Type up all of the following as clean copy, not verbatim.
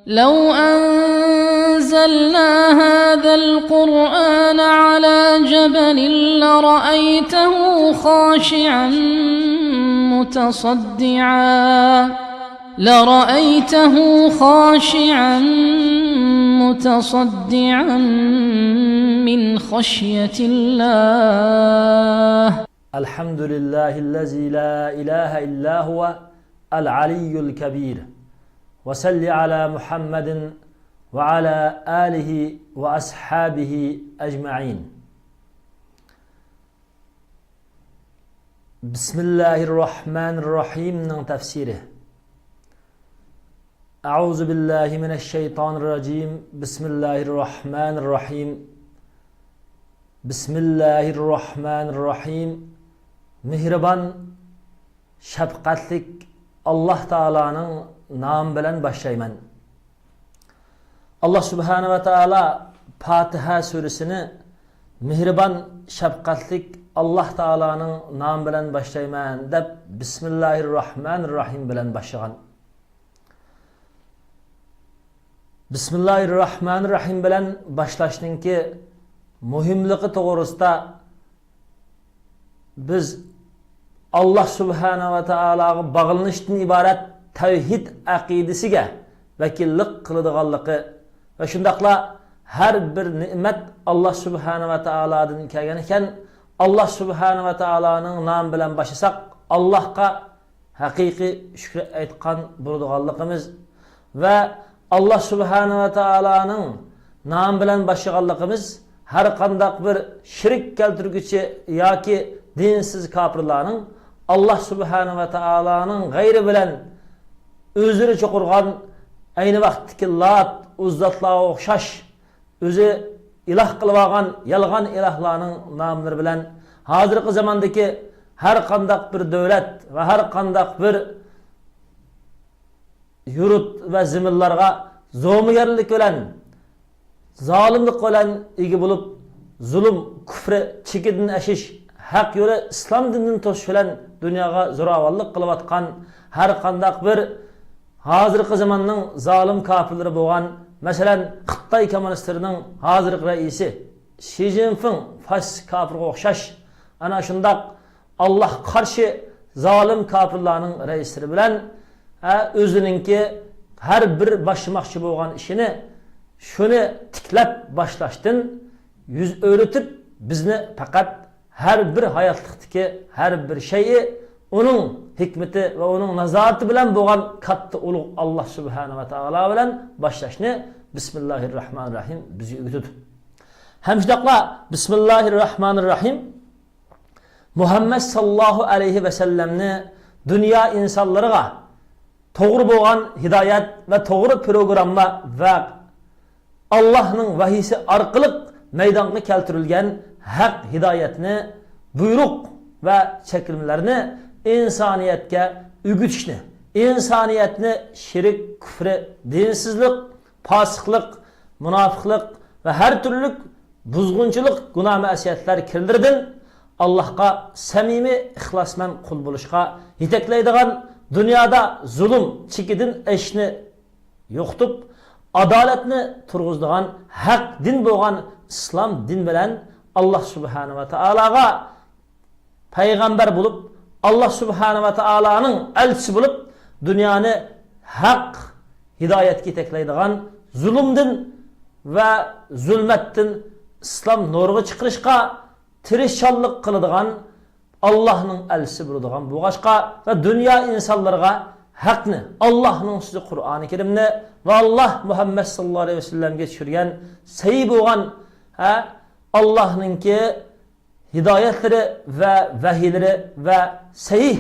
لو أنزلنا هذا القرآن على جبل لرأيته خاشعا متصدعا من خشية الله. الحمد لله الذي لا إله إلا هو العلي الكبير. وصل على محمد وعلى آله وأصحابه أجمعين. بسم الله الرحمن الرحيم من تفسيره. أعوذ بالله من الشيطان الرجيم. بسم الله الرحمن الرحيم. بسم الله الرحمن الرحيم. Mihriban, şefkatlik Allah Teala'nın nam bilen başlayman. Allah Subhanahu ve Teala Fatiha suresini mihriban, şefkatlik Allah Teala'nın nam bilen başlayman deb Bismillahirrahmanirrahim bilen başlagan. Bismillahirrahmanirrahim bilen başlaşningki muhimligi to'g'risida biz Allah Subhanahu ve Teala'ga bağlanışdan ibaret tevhid aqidasiga vakillik qiladiganligi ve shundaqla her bir nimet Allah Subhanahu ve Teala'dan kelgan ekan, Allah Subhanahu ve Teala'nın namı bilen başlasak Allah'a haqiqiy shukr aytgan bo'ladiganligimiz ve Allah Subhanahu ve Teala'nın namı bilen başlaganligimiz her qandaq bir şirk keltirgüchi yoki dinsiz kafirlarning Allah Subhanahu ve Teala'nın gayri bilen özünü çokurgan aynı vaktiki Lat, Uzzatlarga okşaş özü ilah kılvagan yalgan ilahlarının namları bilen hazırki zamandaki her kandak bir devlet ve her kandak bir yurt ve zimillarga zomugerlik bilen zalimlik bilen igi bulup zulüm, küfre, çekidin eşiş hak yolu İslam dininin toşulan dünyaya zoravallık kılıvatkan her kandak bir hazırki zamanның zalim kafirleri boğan mesela Xitay komünistlerinin hazırki reisi Xi Jinping fas kafirge okşaş ana şundak Allah karşı zalim kafirlerinin reisleri bilen özününki her bir başlamakçı boğan işini şunu tiklep başlaştın yüz öğretip bizni fakat her bir hayatlıktaki her bir şeyi onun hikmeti ve onun nazareti bilen boğan kattı uluq Allah Subhanahu ve Teala bilen başlaşını Bismillahirrahmanirrahim bizi öğütüdü. Hemşidakla Bismillahirrahmanirrahim Muhammed sallallahu aleyhi ve sellemni dünya insanlarına doğru boğan hidayet ve doğru programma ve Allah'ın vahisi arkalık meydanına keltirilgen hak hidayetini, buyruk ve çekilmelerini insaniyetke ügütüşünü, insaniyetini şirik, küfre, dinsizlik, pasıklık, münafıklık ve her türlülük buzgunçuluk günah mesiyetler kirdirdin. Allah'a samimi ihlasmen kul buluşka yetekleydiğen dünyada zulüm, çekidin eşini yoktup adaletini turguzduğun hak din boğan İslam din bilen Allah Subhanahu ve Teala'ga peygamber bulup Allah Subhanahu ve Teala'nın elçisi bulup dünyanı hak hidayet yetekleydiğen zulümdin ve zulmettin İslam nurgu çıkırışka tirişçallık kılıdığan Allah'ın elçisi buluduğun bu başka ve dünya insanlarına hakni Allah'ın sözü Kur'an-ı Kerim'ni ve Allah Muhammed sallallahu aleyhi ve sellem geçirgen sahip olan Allah'ın ki hidayetleri ve vehiyleri ve sahih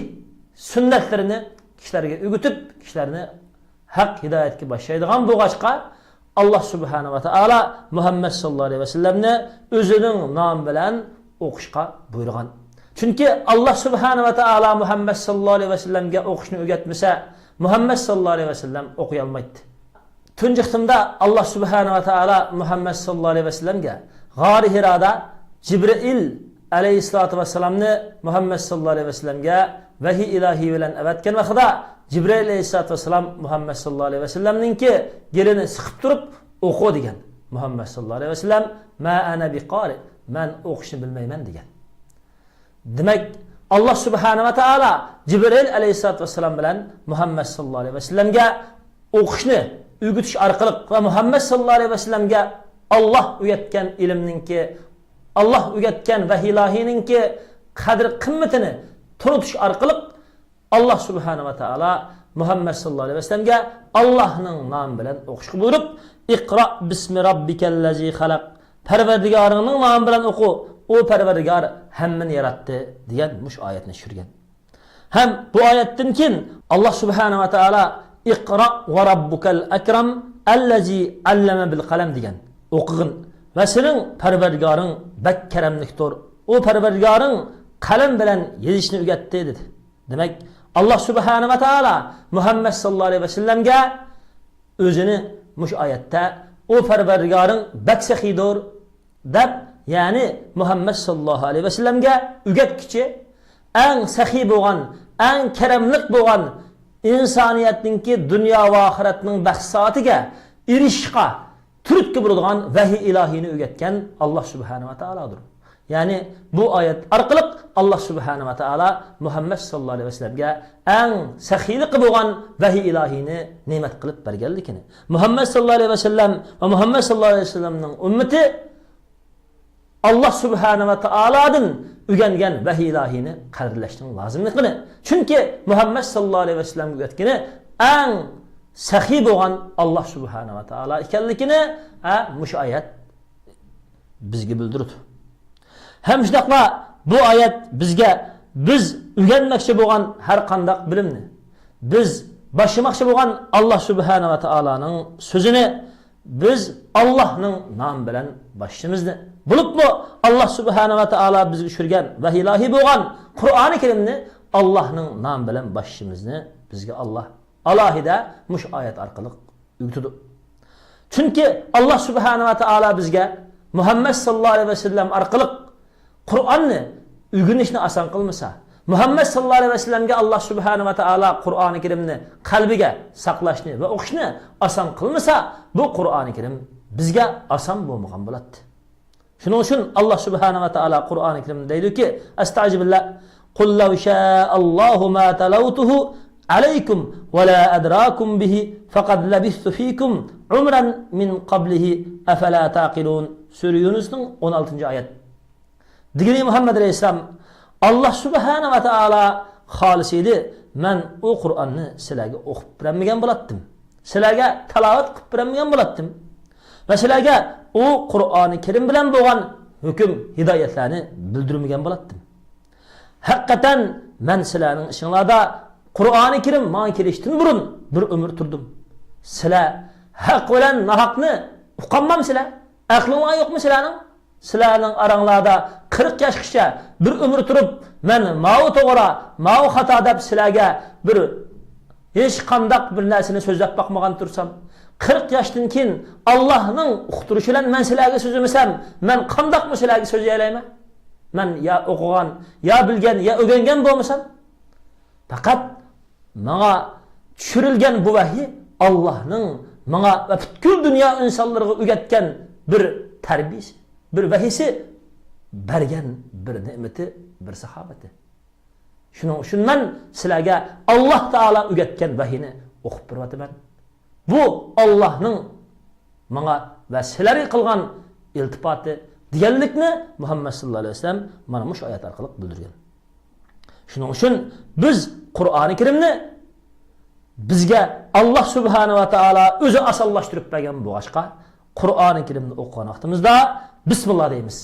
sünnetlerini kişilerine ügütüp kişilerini hak hidayetki başlaydıgan bu başka Allah Subhanahu ve Teala Muhammed sallallahu aleyhi ve sellem'ni özünün namı bilen okuşka buyurgan. Çünkü Allah Subhanahu ve Teala Muhammed sallallahu aleyhi ve sellem'ge okuşunu öğretmese Muhammed sallallahu aleyhi ve sellem okuyalmaydı. Tuncu kıtımda Allah Subhanahu ve Teala Muhammed sallallahu aleyhi ve sellem'ge Gâr-ı Hira'da Cibril aleyhissalatu vesselam'ni Muhammed sallallahu aleyhi ve sellem'ge vahiy ilahi bilen evetken vakıda Jibril aleyhissalatu vesselam Muhammed sallallahu aleyhi ve sellemninki gelini sıkıp durup oku degan. Muhammed sallallahu aleyhi ve sellem ma ana biqari, men o'qishni bilmayman degan. Demek Allah subhanahu ve taala Jibril aleyhissalatu vesselam bilan Muhammed sallallahu aleyhi ve sellemga o'qishni o'rgatish orqali va Muhammed sallallahu aleyhi ve sellemga Allah o'rgatgan ilmninki, Allah o'rgatgan vahiylahininki qadr qimmatini turitish orqali Allah subhanahu ve taala Muhammed sallallahu aleyhi ve sellemga Allah'ның namı bilan o'qishga buyurup, "İqra bismi rabbikellezi halaq." Parvardigarının namı bilan o'qu. O Parvardigar hammani yaratdi degan mush oyatni tushirgan. Ham bu oyatdan keyin Allah subhanahu ve taala "Iqra va rabbukal akram allazi allama bil qalam" degan. O'qig'in va sening Parvardigaring bak karamlikdir. O Parvardigaring qalam bilan yozishni o'rgatdi dedi. Demek Allah subhanahu ve taala Muhammed sallallahu aleyhi ve sellemga o'zini mush oyatda o Parvardigaring bak saxidir deb, yani Muhammed sallallahu aleyhi ve sellemga o'rgatkichi eng saxiy bo'lgan, eng karamlik bo'lgan insoniyatninki dunyo va oxiratning baxsatiga erishishga turtki bo'ladigan vahiy ilohiyni o'rgatgan Allah subhanahu ve taoladir. Yani bu ayet arqılık Allah subhanahu ve taala Muhammed sallallahu aleyhi ve sellemga eng saxiylik bo'lgan vahiy ilahiyni ne'mat qilib berganligini. Muhammed sallallahu aleyhi ve sellem ve Muhammed sallallahu aleyhi ve sellemning ummati Allah subhanahu ve taoladan o'rgangan vahiy ilahiyni qadrlashning lozimligini. Chunki Muhammed sallallahu aleyhi ve sellem o'rgatgani eng saxiy bo'lgan Allah subhanahu ve taala ekanligini mush oyat bizga bildirdi. Hem shunaqla bu oyat bizga biz o'rganmoqchi bo'lgan har qanday bilimni, biz boshlamoqchi bo'lgan Allah subhanahu ve taolaning so'zini biz Allah'ning nomi bilan boshlaymizni. Bulupmu Allah subhanahu ve taala bizga tushirgan va ilohiy bo'lgan Qur'oni Karimni Allah'ning nomi bilan boshlaymizni bizga Allah alohida mush oyat orqali o'rgatdi. Chunki Allah subhanahu ve taala bizga Muhammed sallallahu aleyhi ve sellem orqali Qur'onni o'rganishni oson qilmasa, Muhammed sallallahu aleyhi ve sellemga Allah subhanahu ve taala Qur'oni Karimni qalbiga saqlashni va o'qishni oson qilmasa, bu Qur'oni Karim bizga oson bo'lmagan bo'ladi. Shuning uchun Allah subhanahu ve taala Qur'oni Karimda deydi-ki, "Astagfirullah, qul law sha'allohu ma talawtuhu alaykum va la adrakum bihi faqad labistu fikum umran min qablihi afala taqilun." Sura Yunus'ning 16-oyat. Digini Muhammed aleyhisselam Allah subhanahu ve taala xolis edi, men o Qur'onni sizlarga o'qib bermagan bo'lardim. Sizlarga tilovat qilib bermagan bo'lardim. Va sizlarga o Qur'oni Karim bilan bo'lgan hukm, hidoyatlarni bildirmagan bo'lardim. Haqiqatan men sizlarning ishinglarda Qur'oni Karim menga kelishdan burun bir umr turdim. Sizlar haq bilan nahaqni uqamamsizlar? Aqlingiz yo'qmi sizlarning? Sizlarning aranglarda 40 yoshgacha bir umr turib, men ma'u to'g'ri, ma'u xato deb sizlarga bir hech qanday bir narsani so'zlab boqmagan tursam, 40 yoshdan keyin Allohning uqtirishi bilan men sizlarga so'zlamasam, men qandoqmi sizlarga so'zlay olayman? Men ya o'qigan, ya bilgan, ya o'rgangan bo'lmasam, faqat menga tushirilgan bu vahiy Allohning menga va butkul dunyo insonlariga o'rgatgan bir tarbiyasi, bir vahiysi bergen bir ne'mati, bir sahabati. Shuning uchun men sizlarga Alloh taolo o'rgatgan vahiyni o'qib beryapman. Bu Allohning menga va sizlarga qilgan iltifoti deganlikni Muhammed sallallahu aleyhi ve sellem mana mush oyat orqali bildirgan. Shuning uchun biz Qur'oni Karimni bizga Allah subhanahu ve taolo o'zi asallashtirib bergan bo'lg'achqa, Qur'oni Karimni o'qigan vaqtimizda bismillah deymiz.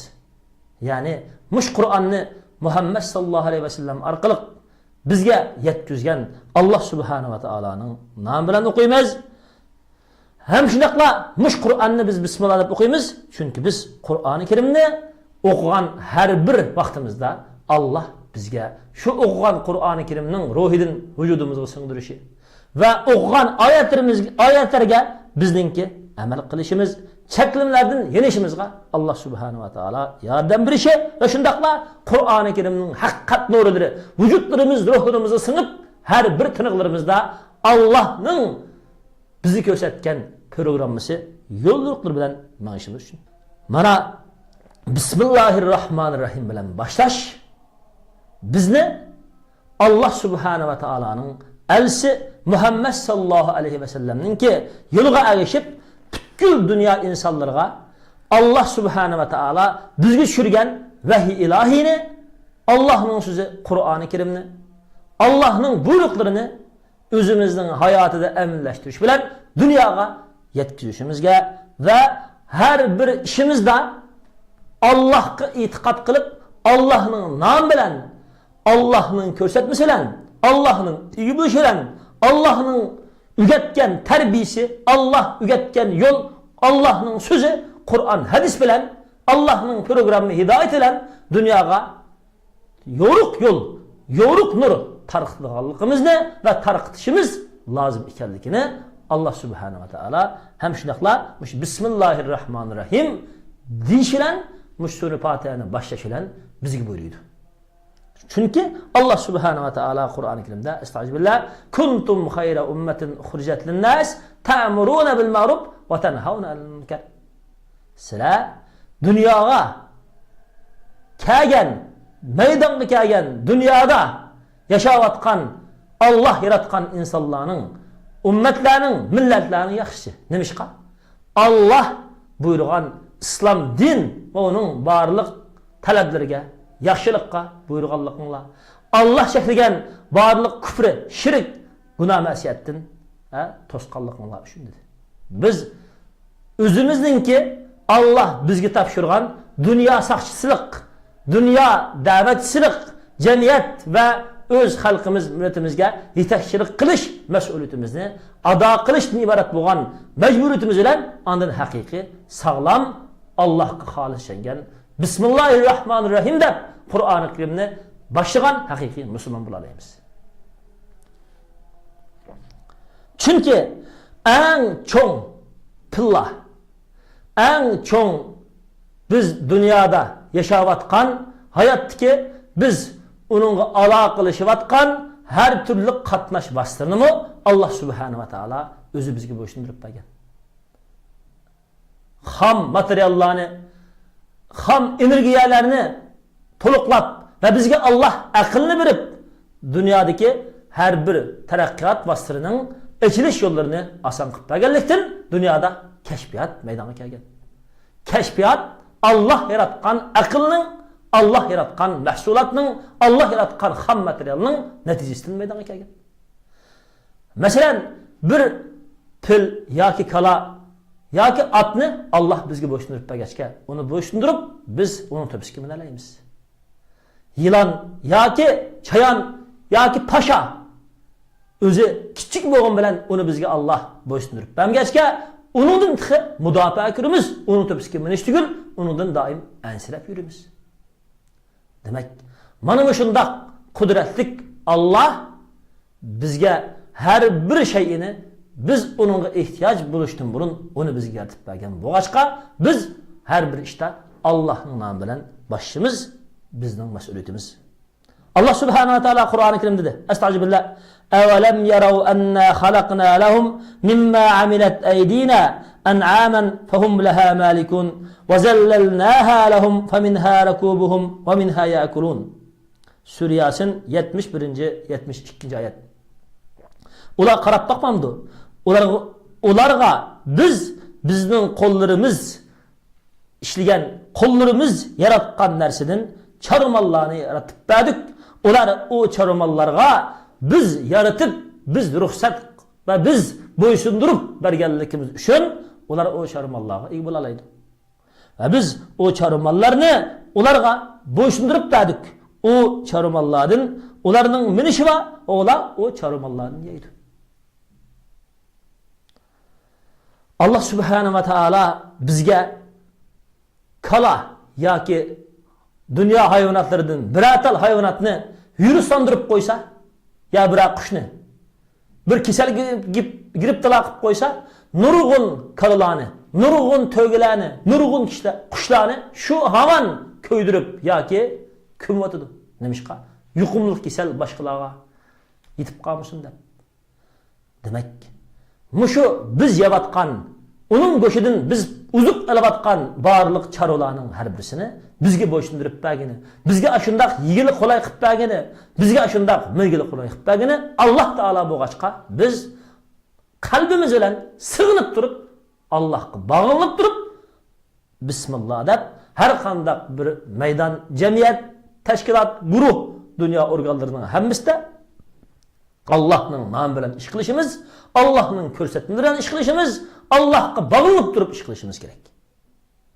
Yani mush Qur'onni Muhammed sallallahu aleyhi ve sellem orqali bizga yetkazgan Allah subhanahu ve taolaning nomi bilan o'qiymiz. Hem shunaqla mush Qur'onni biz bismillah deb o'qiymiz, chunki biz Qur'oni Karimni o'qigan har bir vaqtimizda Allah bizga shu o'qigan Qur'oni Karimning ruhidan vujudimizga singdirishi va o'qigan oyatlarga bizningki amal qilishimiz, cheklimlardan yenishimizga Allah subhanahu ve taala yordam berishi va shundaqla Qur'oni Karimning haqiqat nurlari vujudlarimiz, ruhimizga singib her bir tınıqlarımızda Allah'ın bizi ko'rsatgan programmasi yo'lliqlar bilan mangishimiz uchun. Mana Bismillahirrahmanirrahim bilan boshlash bizni Allah subhanahu va taoloning elsi Muhammed sallallahu aleyhi ve sellem'ninki yo'liga erishib butkul dunyo insonlarga Allah subhanahu va taolo bizga tushirgan vahiy ilahiyni, Allah'ның so'zi Qur'oni Karimni, Allah'ның buyruqlarini o'zimizning hayotida amallashtirish bilan dunyoga yetkazishimizga va har bir ishimizda Allah'ga e'tiqod qilib, Allah'ның nomi bilan, Allah'ның ko'rsatmasi bilan, Allah'ның iyilishi bilan, Allah'ның ügetken terbiyesi, Allah ügetken yol, Allah'ның sözü, Kur'an, hadis bilen, Allah'ның programı hidayet bilen dünyaya yoruk yol, yoruk nur tarqıtılığımızı ve tarqıtışımız lazım ikenlikini Allah Subhanahu ve Teala hem şunakla Bismillahirrahmanirrahim deyişilen, Sure Fatiha'nın başlaşılan bizi buyuruyordu. Çünkü Allah Subhanahu ve Teala Kur'an-ı Kerim'de estağfirullah kuntum hayra ummetin ukhrijat lin-nas ta'muruna bil ma'ruf ve tenhauna 'anil munkar. Sizlar dunyoga kelgan, maydonga kelgan, dunyoda yashayotgan, Allah yaratgan insonlarning, ummatlarning, millatlarning yaxshisi. Nimishqa? Allah buyurgan islom din va uning barliq talablariga yaxshilikqa buyurganliginglar. Allah chekilgan barliq kufri, shirk, gunoh ma'siyatdan to'sqanliginglar uchun dedi. Biz o'zimizningki Allah bizga topshirgan dunyo saqchisilik, dunyo da'vatchilik, jamiyat va o'z xalqimiz, millatimizga yetakchilik qilish mas'uliyatimizni ado qilishdan iborat bo'lgan majburiyatimiz bilan ondan haqiqiy, sog'lom, Allohga xolislangan Bismillahirrahmanirrahim deb Qur'oni Karimni boshlagan haqiqiy musulmon bo'la olamiz. Chunki eng cho'ng pilla, eng cho'ng biz dunyoda yashayotgan, hayotdagi biz uningga aloqalashayotgan har turli qatnash vositalarini Alloh subhanahu va taolo o'zi bizga bo'ysundirib bergan. Xam materiallarni, xam energiyalarni to'liqlab va bizga Allah aqlni berib, dunyodagi har bir taraqqiyot vositalarining ochilish yo'llarini oson qilib berganlikdan dunyoda kashfiyot maydonga kelgan. Kashfiyot Allah yaratgan aqlning, Allah yaratgan mahsulotning, Allah yaratgan xam materialning natijasidan maydonga kelgan. Masalan, bir pil yoki kala yoki atni Allah bizga bo'ysundirib bergachga, uni bo'ysundirib biz uni tepasiga minalaymiz. Yılan yoki chayon yoki pasha o'zi kichik bo'lgan bilan uni bizga Allah bo'ysundirib bergachga, uningdan mudofaa qilamiz, uni tepasiga minish tugul, uningdan doim ansirab yuramiz. Demak, mana shunday qudratli Allah bizga har bir shayini biz onunğa ehtiyoj bo'lishdan burun onu bizga yaratib bergan bo'lg'achqa, biz har bir ishda Allohning nomi bilan boshimiz bizning mas'uliyatimiz. Allah subhanahu va taolo Qur'oni Karimda dedi: "Estağfirullah. Awalam yaraw anna khalaqna lahum mimma amilat aydina an'aman fahum laha malikun wa zallalnaha lahum faminha rakubuhum wa minha ya'kulun." Sure Yasin 71-72 oyat. Ular qarab bakmamdı. Ularga bizning qo'llarimiz ishlagan, qo'llarimiz yaratgan narsadan charmallarni yaratib berdik. Ular o charmallarga biz yaratib, biz ruxsat va biz bo'ysundirib berganligimiz uchun ular o charmallarga ega bo'la oladi. Va biz o charmallarni ularga bo'ysundirib berdik. O charmallardan ularning minishi va ular o charmallarni yeydi. Allah subhanahu wa taala bizga kala yoki dunyo hayvonotlardan biratal hayvonotni yuristandırıp qo'ysa, ya bir qushni bir kasalga girib talaqib qo'ysa, nurg'un kalalarni, nurg'un to'gilarni, nurg'un qushlarni shu hamon ko'ydirib yoki ko'myotidi. Nimishqa? Yuqumli kasal boshqalarga yetib qolmisin deb. Demak, mushu biz yavatgan, uning go'shidan biz uzuq alayotgan barliq charolarning har birisini bizga bo'ysundirib bergani, bizga ashundaq yigili qolay qilib bergani, bizga ashundaq milgili qolay qilib bergani Alloh taolo bo'lg'achqa biz qalbimiz bilan sig'inib turib, Allohga bog'lanib turib, bismillah deb har qanday bir maydon, jamiyat, tashkilot, guruh, dunyo organlarining hammasida Allohning nomi bilan ish qilishimiz, Allohning ko'rsatmalari bilan ish qilishimiz, Allohga bog'lanib turib ish qilishimiz kerak.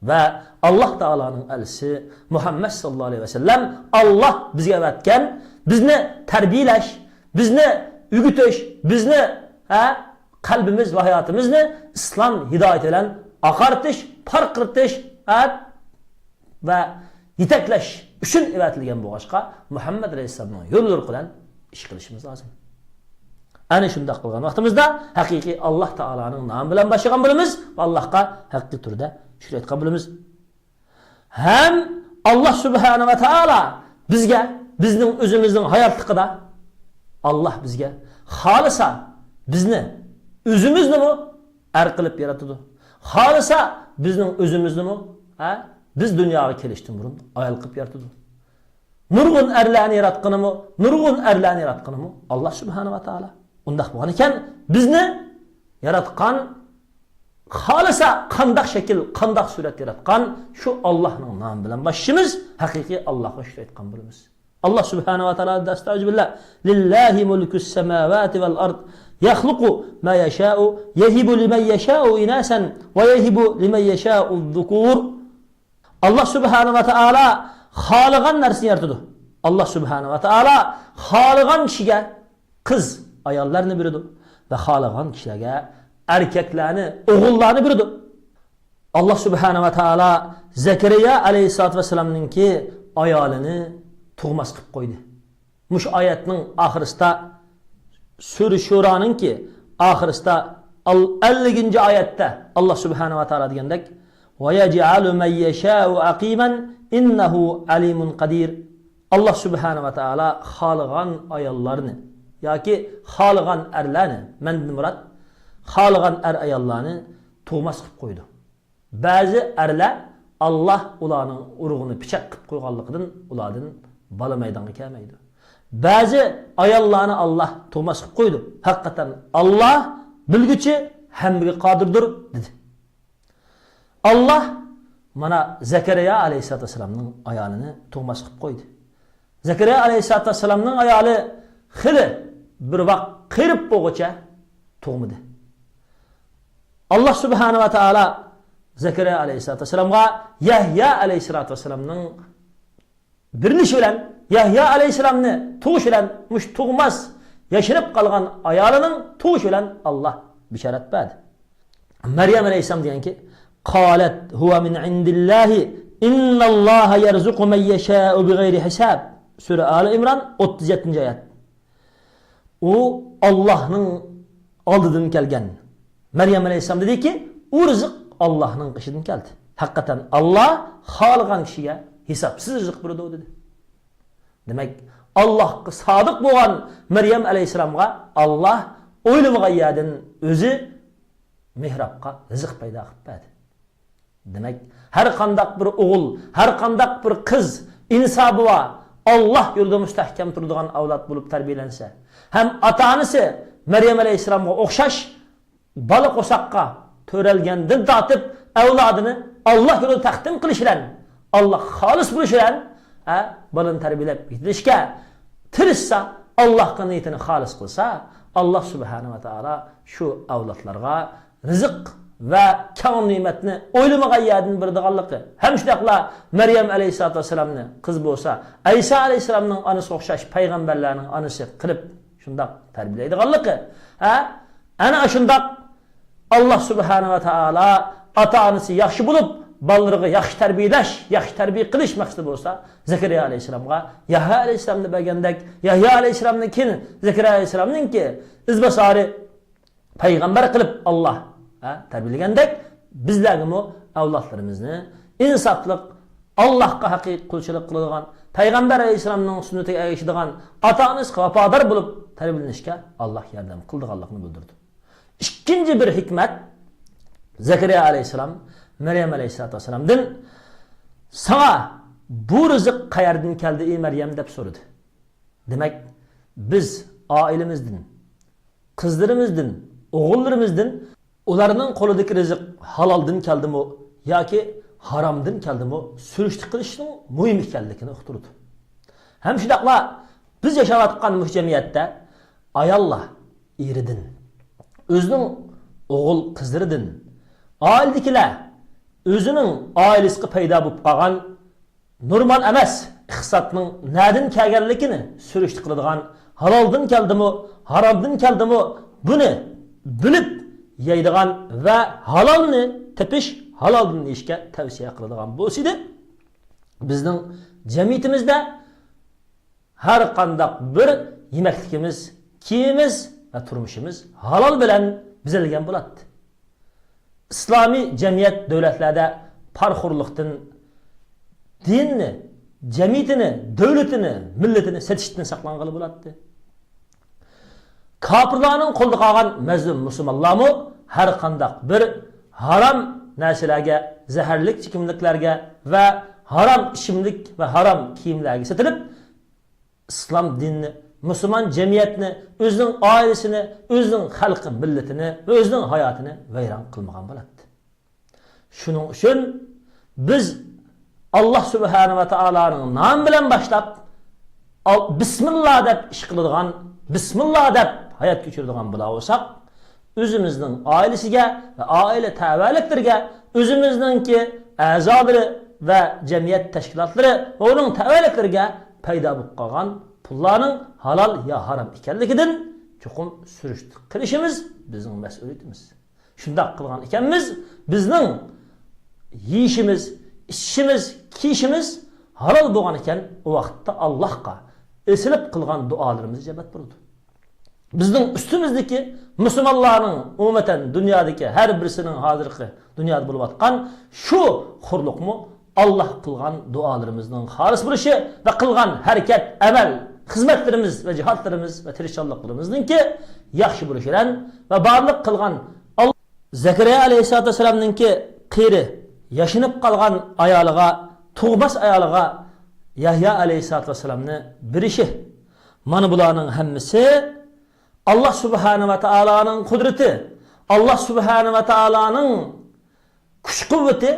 Va Alloh taolaning elchisi Muhammad sallallohu alayhi vasallam Alloh bizga aytgan, bizni tarbiyalash, bizni o'gitish, bizni qalbimiz va hayotimizni islom hidoyati bilan oqartish, parqirtish va yetaklash uchun evatilgan bo'lg'achqa Muhammad alayhisolamning yo'llari bilan ish qilishimiz lozim. Ana shunday qilgan vaqtimizda haqiqiy Alloh taolaning nomi bilan boshlagan bo'lamiz va Allohga haqiqiy turda shukr aytgan bo'lamiz. Ham Alloh subhanahu va taolo bizga bizning o'zimizning hayotligida Alloh bizga xolisa bizni o'zimizni ar qilib yaratdi. Xolisa bizning o'zimizni biz dunyoga kelishdan burun ayol qilib yaratdi. Nurg'un erlarni yaratganimi, nurg'un erlarni yaratganimi Alloh subhanahu va taolo. Undaq bo'lgan ekan, bizni yaratgan xolisa qandaq shakl, qandaq surat yaratgan shu Allohning nomi bilan boshimiz haqiqiy Allohga shukr aytgan bo'lamiz. Allah subhanahu wa ta'ala estağfirullah. Lillahi mulkus semavati vel ard. Yakhluqu ma yasha'u, yahibu limen yasha'u inasan ve yahibu limen yasha'u dhukur. Allah subhanahu wa ta'ala xoligan narsani yaratdi. Allah subhanahu wa ta'ala xoligan kishiga qiz, ayollarni berdi va xoligan kishilarga erkaklarni, o'g'illarni berdi. Allah subhanahu wa ta'ala Zakariya alayhissalatu vesselam'ninki ayolini tug'mas qilib qo'ydi. Mush oyatning oxirisida Sura Shuraninki oxirisida 50-oyatda Allah subhanahu wa ta'ala degandek va yaj'alu man yasha'u aqiman innahu alimun qadir. Allah subhanahu wa ta'ala xoligan ayollarni yoki xoligan erlarni, mendan murod xoligan ayollarni tug'mas qilib qo'ydi. Ba'zi erlar Allah ularning urug'ini pichoq qilib qo'yganligidan ulardan bala maydonga kelmaydi. Ba'zi ayollarni Allah tug'mas qilib qo'ydi. Haqiqatan Allah bilguchi, hammaga qodirdir dedi. Allah mana Zakariya alayhissalatu vasallamning ayolini tug'mas qilib qo'ydi. Zakariya alayhissalatu vasallamning ayoli xili bir vaqt qirib bo'g'icha tug'madi. Allah subhanahu va taolo Zakariya alayhissalatu vasallamga Yahya alayhissalatu vasallamning birinishi bilan Yahya alayhissalamni tug'ish bilan mush tug'mas yashinib qolgan ayolining tug'ishi bilan Allah bisharat berdi. Maryam alayhissalam deganki, qalat huwa min indillahi innalloha yarzuqu man yasha'u bighayri hisab. Sura Ali İmran 37-oyat. U Allohning oldidan kelgan. Maryam alayhissalam dediki, u rizq Allohning qishidan keldi. Haqiqatan Allah xohlagan kishiga hisobsiz rizq beradi dedi. Demek Allah'a sadık bo'lgan Maryam alayhissalamga Allah o'ylamagan o'zi mehrobga rizq paydo qilib berdi. Demek her qandaq bir o'g'il, her qandaq bir qiz insobi va Allah yo'lida mustahkam turadigan avlod bo'lib tarbiyalansa, ham ota-onasi Maryam alayhissalamga o'xshash bola qo'saqqa to'ralgandan tortib avlodini Allah yo'lida taqdim qilish bilan, Allah xolis bo'lish bilan balani tarbiyalab yetilishga tirishsa, Allohga niyatini xolis qilsa, Allah subhanahu va taolo shu avlodlarga rizq va kam ne'matni o'ylamagan yerdan beradiganligi. Ham shundaqla Maryam alayhissalatu vasallamni qiz bo'lsa, Aysa alayhissalamning onasi o'xshash payg'ambarlarning onasi qilib shundaq tarbiyalaydiganligi. Ana shundaq Allah subhanahu va taolo ota-onasi yaxshi bo'lib ballarga yaxshi tarbiyalash, yaxshi tarbiya qilish maqsadi bo'lsa, Zakariya alayhissalamga Yahya alayhissalamni bergandek, Yahya alayhissalamning Zakariya alayhissalamningki izbosari payg'ambar qilib Allah tarbiyalagandek, bizlarga mu avlodlarimizni insofliq, Allohga haqiqiy qulchilik qiladigan, payg'ambar alayhissalamning sunnatiga ergashadigan, ota-onasiga vafodor bo'lib tarbiyalanishga Alloh yordam qildiganligini bildirdi. Ikkinchi bir hikmat Zakariya alayhisalom Maryam alayhisalomdan "Sana bu rizq qayerdan keldi ey Maryam?" deb so'radi. Demak, biz oilamizdan, qizlarimizdan, o'g'illarimizdan ularning qo'lidagi rizq haloldan keldimi yoki haromdan keldimi surishti qilishning muhim ekanligini uqtirdi. Ham shundaqla biz yashayotgan jamiyatda ayollar eridan, o'zining o'g'il qizlaridan, oiladagilar o'zining oilasiga paydo bo'lib qolgan normal emas iqtisodning nadan kelganligini surishti qiladigan, haloldan keldimi, haromdan keldimi buni bilib yeydigan va halolni tepish, haloldan yeyishga tavsiya qiladigan bo'lsa-da, bizning jamiyatimizda har qanday bir yemakligimiz, kiyimimiz va turmushimiz halol bilan bizilgan bo'ladi. İslami cemiyet devletlarda parxurluqdan dinni, cemiyetini, devletini, milletini setişten saqlanğalı bo'ladi. Kafirlarning qo'lda qolgan mazlum musulmonlarmi har qanday bir haram narsalarga, zaharlik ichimliklarga va haram ichimlik va haram kiyimlarga setilib, islom dinini, musulmon jamiyatni, o'zining oilasini, o'zining xalqi, millatini va o'zining hayotini vayron qilmagan bo'ladi. Shuning uchun biz Alloh subhanahu va taolaning nomi bilan boshlab bismillah deb ish qiladigan, bismillah deb hayot kechiradigan bo'lsak, o'zimizning oilasiga va oila tavalliklariga, o'zimizningki a'zolari va jamiyat tashkilotlari va uning tavalliklariga paydo bo'lib qolgan pullarning halol ya haram ekanligidan chuqur surishti qilishimiz bizning mas'uliyatimiz. Shunday qilgan ekanmiz, bizning yeyishimiz, ichishimiz, kiyishimiz halol bo'lgan ekan, o vaqtda Allohga esilib qilgan duolarimiz ijobat bo'ldi. Bizning ustimizdagi musulmonlarning umuman dunyodagi har birisining hozirgi dunyoda bo'lib atgan shu xurluqmi Allah qilgan duolarimizning xolis bo'lishi va qilgan harakat, amal, xizmatlarimiz va jihatlarimiz va tirishchanliklarimizninki yaxshi bo'lishidan va barliq qilgan Zakariya alayhisolamninki qiri yashinib qolgan ayoliga, tug'mas ayoliga Yahya alayhisolamni berishi. Mana bularning hammasi Allah subhanahu va taolaning qudrati, Allah subhanahu va taolaning kuch-quvvati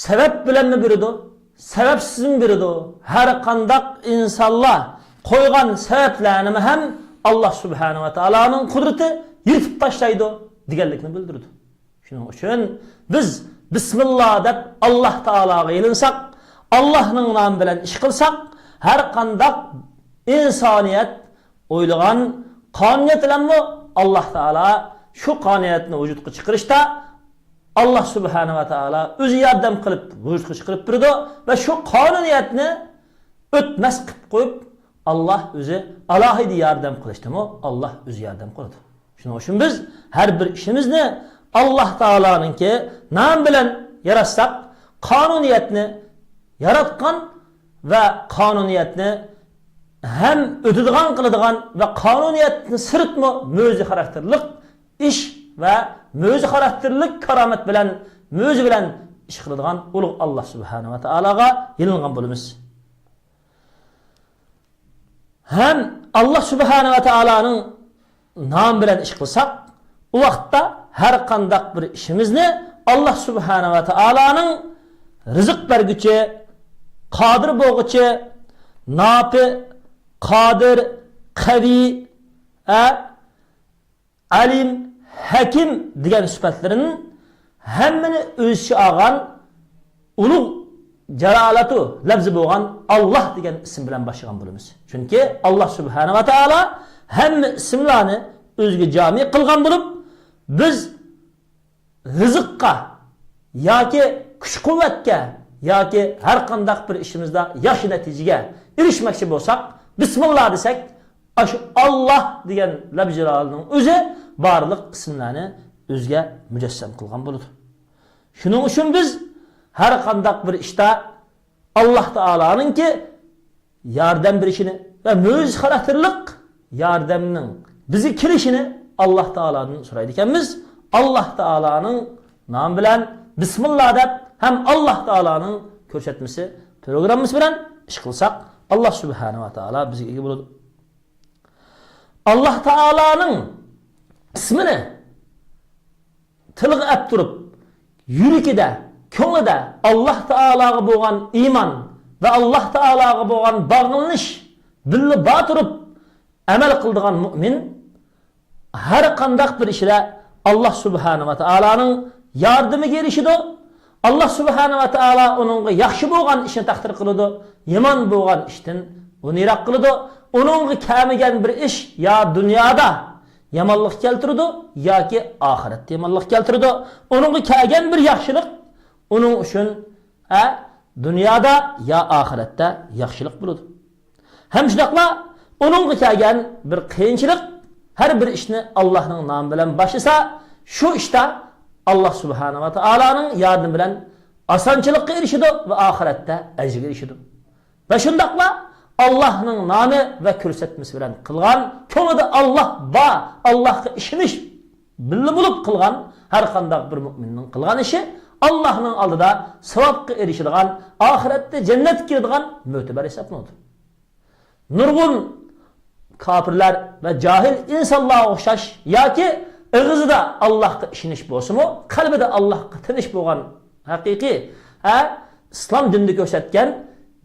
sebep bilen mi biridu? Sebepsiz mi biridu? Her kandak insanlar koygan sebeplerini hem Allah subhanahu ve taola'nın kudreti yırtıp taşlaydı digellikini bildirdi. Şunun için biz Bismillah deb Allah Taalaga ilinsak, Allah'ın namı bilen iş kılsak, her kandak insaniyet oylagan kanuniyet ile mi Allah Taala şu kanuniyetini vücudka çıkırışta Allah subhanahu wa ta'ala özü yardım kılıp, vücudka çıkırıp durdu ve şu kanuniyetini ötmez kıp koyup Allah özü alahidi yardım kılıştı mı? Allah özü yardım kıldı. Şunun için biz her bir işimizni Allah Taala'nın ki nam bilen yaratsak, kanuniyetini yaratkan ve kanuniyetini hem ötüdüğün kılıdığın ve kanuniyetini sırıtma müzi karakterlik iş ve müzi karakterlik karamet bilen, müzi bilen iş kılıdığın uluq Allah subhanahu wa ta'alaga yılıngan bölümüz. Hem Allah subhanahu wa ta'ala'nın nam bilen iş kılsak, o vakitte her kandak bir işimizni Allah subhanahu wa ta'ala'nın rızık vergüçe, kadir boğuçe, napi, kadir, kavi, alim, hakim degan sifatlarının hemmini özü ağan uluq jalalatu labzi bo'lgan Allah degan isim bilan başlagan bo'lamiz. Chunki Allah subhanahu wa ta'ala hamma ismlarni o'ziga jami qilgan bo'lib, biz rizqqa yoki kuch-quvvatga yoki har qanday bir ishimizda yaxshi natijaga erishmoqchi bo'lsak, bismillah desak, aşı Allah degan lab jalolining o'zi barliq ismlarni o'ziga mujassam qilgan bo'ladi. Shuning uchun biz har qanday bir ishda Allah Taola'ningki yordam berishini va mo'jiz xarakterlik yordamning bizi kelishini Alloh taoladan so'raydi ekanmiz. Alloh taolaning nomi bilan bismillah deb ham Alloh taolaning ko'rsatmasi programmamiz bilan ish qilsak, Alloh subhanahu va taolo bizga ega bo'ladi. Alloh taolaning ismini tilga olib turib, yuragida, ko'nglida Alloh taolaga bo'lgan iymon va Alloh taolaga bo'lgan bog'lanish billa bor turib amal qiladigan mu'min har qanday bir ishda Alloh subhanahu va taolaning yordamiga erishadi. Alloh subhanahu va taolo uningga yaxshi bo'lgan ishni taqdir qiladi, yomon bo'lgan ishdan uni yiroq qiladi. Uningga kelmagan bir ish ya dunyoda yomonlik keltiradi yoki oxiratda yomonlik keltiradi. Uningga kelgan bir yaxshilik uning uchun dunyoda ya oxiratda yaxshilik bo'ladi. Ham shundaqla uningga kelgan bir qiyinchilik har bir ishni Allohning nomi bilan boshlasa, shu ishda Alloh subhanahu va taolaning yordami bilan osonchilikka erishadi va oxiratda ajrga erishadi. Va shundaqla Allohning nomi va ko'rsatmasi bilan qilgan, ko'nglida Alloh bor, Allohga ishonish billa bo'lib qilgan har qanday bir mu'minning qilgan ishi Allohning oldida savobga erishadigan, oxiratda jannatga kiradigan mo'tabar hisoblanadi. Nurg'un kafirlar va jahil insonlarga o'xshash yoki og'zida Allohga ishonish bo'lsa-mu, qalbida Allohga tinish bo'lgan haqiqiy islom dinida ko'rsatgan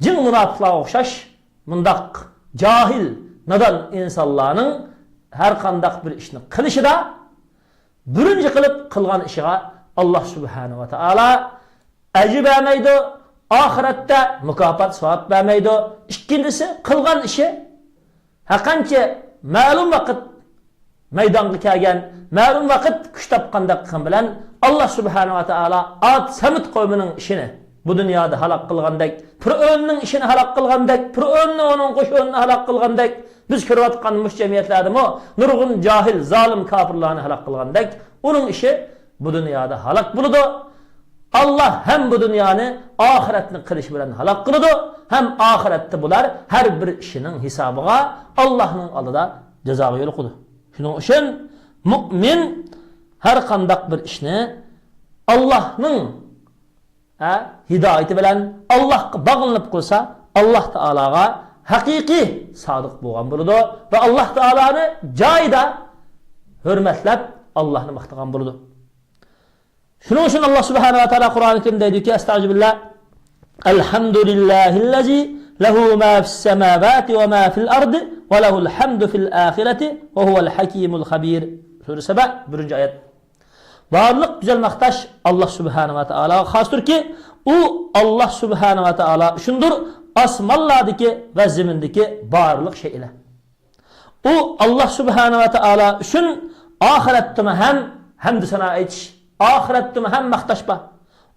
jin munofiqlarga o'xshash mundaq jahil, nodon insonlarning har qanday bir ishni qilishida birinchi qilib qilgan ishiga Alloh subhanahu va taolo ajr bermaydi, oxiratda mukofot savob bermaydi. Ikkinchisi qilgan ishi haqancha ma'lum vaqt maydonga kelgan, ma'lum vaqt kuch topganda qilgan bilan Alloh subhanahu va taolo Ad Samud qavmining ishini bu dunyoda halok qilgandek, Fir'avnning ishini halok qilgandek, Fir'avnning uning qo'shinini halok qilgandek, biz ko'rayotgan jamiyatlardami nurg'un jahil, zolim kofirlarni halok qilgandek, uning ishi bu dunyoda halok bo'ladi. Allah hem bu dünyanı ahiretini qilish bilan halok qiladi, hem oxiratda bular har bir ishinin hisobiga Allohning oldida jazoga yo'l qo'yadi. Shuning uchun mu'min har qanday bir ishni Allohning hidoyati bilan Allohga bog'lanib qilsa, Alloh taolaga haqiqiy sodiq bo'lgan bo'ladi va Alloh taolani joyida hurmatlab Allohni maqtagan bo'ladi. Shuning uchun Alloh subhanahu va taolo Qur'oni Karimda aytdiki, astag'firullah, alhamdulillahillazi lahu ma fis samawati va ma fil ardi va lahul hamdu fil oxirati va huval hakimul xabir. Sura Saba 1-oyat. Barliq güzel maqtash Alloh subhanahu va taologa xosdirki, u Alloh subhanahu va taolo shundur osmonlardagi va zimindagi barliq shaylar. U Alloh subhanahu va taolo uchun oxiratda ham hamd sana aytish, oxiratda ham maqtashba.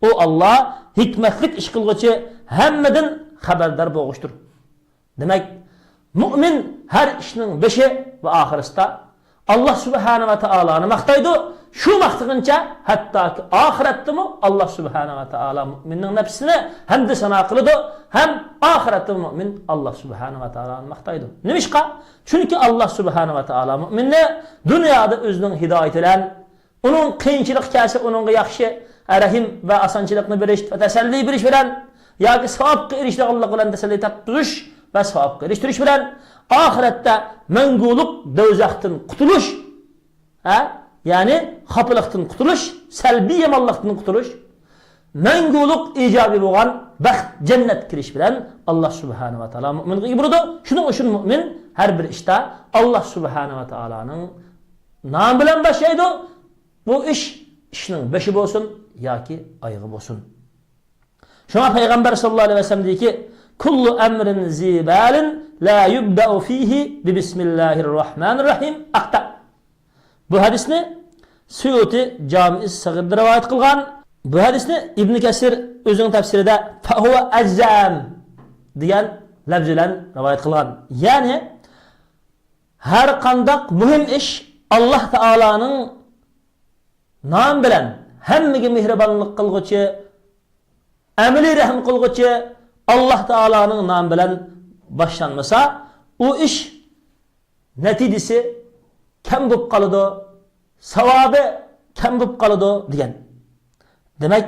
U Alloh hikmatlik ish qilguvchi, hammadan xabardor bo'lg'uchdir. Demak, mu'min har ishning beshi va oxirisida Alloh subhanahu va taoloni maqtaydi. Shu maqtag'incha hattoki oxiratdami Alloh subhanahu va taolo mu'minning nafsini hamd sana qiladi, ham oxiratda mu'min Alloh subhanahu va taoloni maqtaydi. Nimishqa? Chunki Alloh subhanahu va taolo mu'minni dunyoda o'zining hidoyati bilan, uning qiyinchilik kelsa uningga yaxshi rahim va osonchilikni berish va tasalli berish bilan yoki savobga erishganlik bilan tasalli toptirish va savobga erishtirish bilan oxiratda mangulik do'zaxdan qutulish, ya'ni xafalikdan qutulish, salbiy yomonlikdan qutulish, mangulik ijobiy bo'lgan baxt jannat kirish bilan Alloh subhanahu va taolo mu'minga ibradi. Shuning uchun mu'min har bir ishda Alloh subhanahu va taoloning nomi bilan boshlaydi. Bu ishning beshi bo'lsin yoki oyog'i bo'lsin. Shuna payg'ambar sallallohu alayhi vasallam deyki, kullu amrin zibalin la yubda'u fihi bi bismillahirrohmanirrohim aqta. Bu hadisni Suyuti Jami' as-Saghirda rivoyat qilgan. Bu hadisni Ibn Kasir o'zining tafsirida fa huwa ajzam degan lafz bilan rivoyat qilgan. Ya'ni har qanday muhim ish Alloh taolaning nom bilan hammaga mehribonlik qilguvchi, amali rahm qilguvchi Alloh taolaning nomi bilan boshlanmasa, u ish natijasi kam bo'lib qoladi, savobi kam bo'lib qoladi degan. Demak,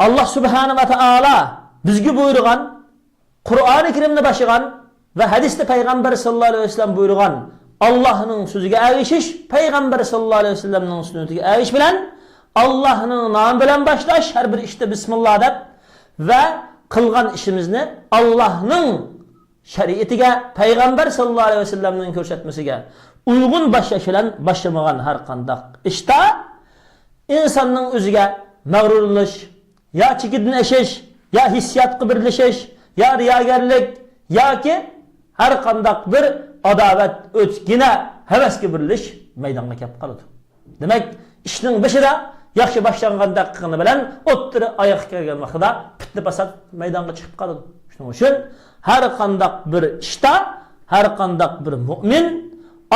Alloh subhanahu va taolo bizga buyurgan, Qur'oni Karimni boshlagan va hadisda payg'ambar sallallohu alayhi vasallam buyurgan Allohning so'ziga ergashish, payg'ambar sallallohu alayhi vasallamning sunnatiga ergashish bilan Allohning nomi bilan boshlash, har bir ishda bismillah deb va qilgan ishimizni Allohning shariatiga, payg'ambar sallallohu alayhi vasallamning ko'rsatmasiga uyg'un boshlash bilan boshlamagan har qanday ishda insonning o'ziga mag'rurlash, ya chekidin eshish, ya hissiyatga birlashish, ya riyogarlik yoki har qanday bir adovat, o'chgina havasga birlish maydonga kelib qoladi. Demak, ishning beshida yaxshi boshlangan daqiqani bilan o'ttiri oyoqqa kelgan vaqtida fitna fasod maydonga chiqib qoladi. Shuning uchun har qanday bir ishda, har qanday bir mu'min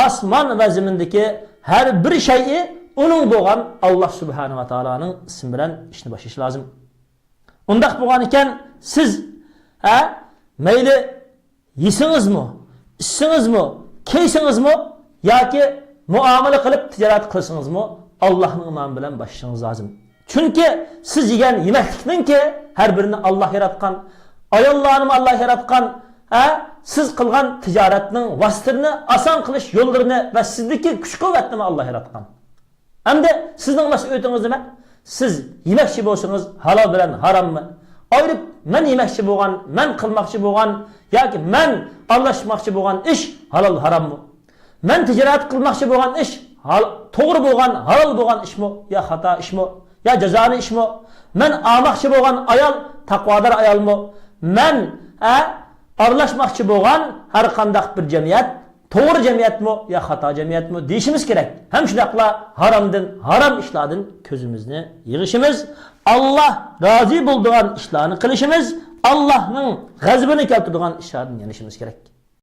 osmon va zimindagi har bir shay'i uning bo'lgan Alloh subhanahu va taoloning ismi bilan ishni boshlash lozim. Undaq bo'lgan ekan, siz mayli yesingizmi, ichsingizmi, kiysingizmi yoki muomala qilib tijorat qilsingizmi, Allohning nomi bilan boshlashingiz lozim. Chunki siz yegan yemaklikninki har birini Alloh yaratgan, ayollarni Alloh yaratgan, siz qilgan tijoratning vositini oson qilish yo'llarini va sizdagi kuch-quvvatni Alloh yaratgan. Hamda sizning mas'uliyatingiz nima? Siz yemakchi bo'lsangiz halol bilan harommi? Ayrib men yemakchi bo'lgan, men qilmoqchi bo'lgan yoki men aralashmoqchi bo'lgan ish halol harommi? Men tijorat qilmoqchi bo'lgan ish to'g'ri bo'lgan, halol bo'lgan ishmi yo xato ishmi? Ya jazoni ishmi? Men olmoqchi bo'lgan ayol taqvodor ayolmi? Men aralashmoqchi bo'lgan har qanday bir jamiyat to'g'ri jamiyatmi yo xato jamiyatmi deyishimiz kerak. Ham shunaqla haromdan, harom ishlardan ko'zimizni yig'ishimiz, Alloh rozi bo'ladigan ishlarni qilishimiz, Allohning g'azabini keltiradigan ishlardan yanishimiz kerak.